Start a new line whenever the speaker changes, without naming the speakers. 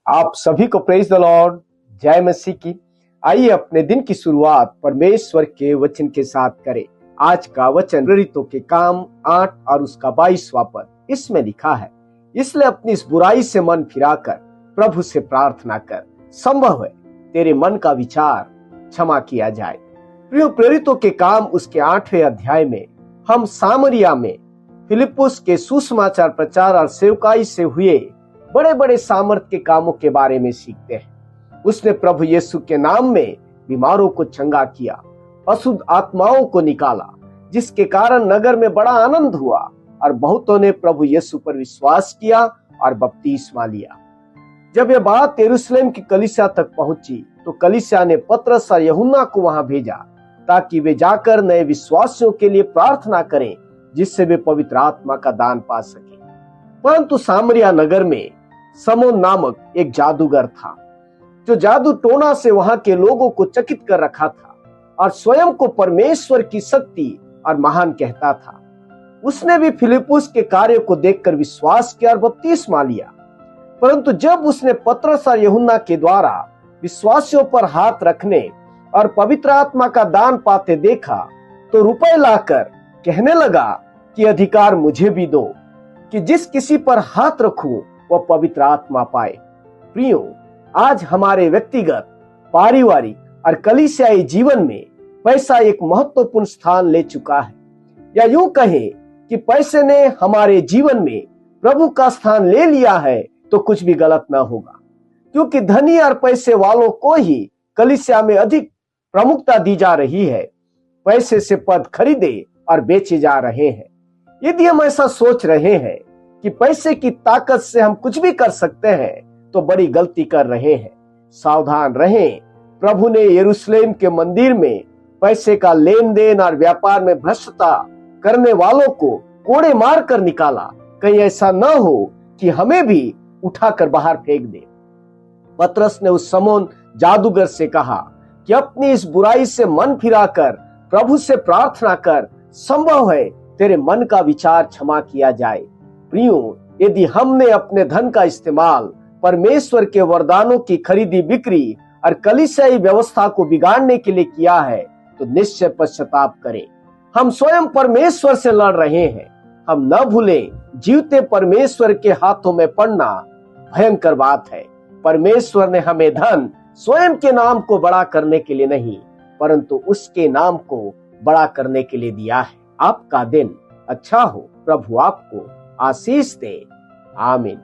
आप सभी को प्रेज द लॉर्ड, जय मसीह की। आइए अपने दिन की शुरुआत परमेश्वर के वचन के साथ करें। आज का वचन प्रेरितों के काम 8 और उसका 22वां पद। इसमें लिखा है, इसलिए अपनी इस बुराई से मन फिराकर प्रभु से प्रार्थना कर, संभव है तेरे मन का विचार क्षमा किया जाए। प्रिय, प्रेरितों के काम उसके 8वें अध्याय में हम सामरिया में फिलिप्पुस के सुसमाचार प्रचार और सेवकाई से हुए बड़े बड़े सामर्थ के कामों के बारे में सीखते हैं। उसने प्रभु यीशु के नाम में बीमारों को चंगा किया, अशुद्ध आत्माओं को निकाला, जिसके कारण नगर में बड़ा आनंद हुआ और बहुतों ने प्रभु यीशु पर विश्वास किया और बपतिस्मा लिया। जब यह बात यरूशलेम की कलीसिया तक पहुंची तो कलीसिया ने पतरस और यूहन्ना को वहां भेजा ताकि वे जाकर नए विश्वासियों के लिए प्रार्थना करें, जिससे वे पवित्र आत्मा का दान पा सके। परंतु सामरिया नगर में समोन नामक एक जादूगर था, जो जादू टोना से वहां के लोगों को चकित कर रखा था और स्वयं को परमेश्वर की शक्ति और महान कहता था। उसने भी फिलिप्पुस के कार्य को देखकर विश्वास किया और बपतिस्मा लिया। परंतु जब उसने पतरस और यूहन्ना के द्वारा विश्वासियों पर हाथ रखने और पवित्र आत्मा का दान पाते देखा तो रुपए लाकर कहने लगा कि अधिकार मुझे भी दो कि जिस किसी पर हाथ रखूं वह पवित्र आत्मा पाए। प्रियो, आज हमारे व्यक्तिगत, पारिवारिक और कलीसियाई जीवन में पैसा एक महत्वपूर्ण स्थान ले चुका है, या यूं कहें कि पैसे ने हमारे जीवन में प्रभु का स्थान ले लिया है तो कुछ भी गलत ना होगा, क्योंकि धनी और पैसे वालों को ही कलीसिया में अधिक प्रमुखता दी जा रही है। पैसे से पद खरीदे और बेचे जा रहे हैं। यदि हम ऐसा सोच रहे हैं कि पैसे की ताकत से हम कुछ भी कर सकते हैं तो बड़ी गलती कर रहे हैं। सावधान रहें। प्रभु ने यरूशलेम के मंदिर में पैसे का लेन देन और व्यापार में भ्रष्टता करने वालों को कोड़े मार कर निकाला। कहीं ऐसा न हो कि हमें भी उठाकर बाहर फेंक दे। पतरस ने उस समोन जादूगर से कहा कि अपनी इस बुराई से मन फिराकर प्रभु से प्रार्थना कर, संभव है तेरे मन का विचार क्षमा किया जाए। प्रियो, यदि हमने अपने धन का इस्तेमाल परमेश्वर के वरदानों की खरीदी बिक्री और कलीसियाई व्यवस्था को बिगाड़ने के लिए किया है तो निश्चय पश्चाताप करें। हम स्वयं परमेश्वर से लड़ रहे हैं। हम न भूलें, जीवते परमेश्वर के हाथों में पड़ना भयंकर बात है। परमेश्वर ने हमें धन स्वयं के नाम को बड़ा करने के लिए नहीं, परंतु उसके नाम को बड़ा करने के लिए दिया है। आपका दिन अच्छा हो। प्रभु आपको आशीष दे। आमीन।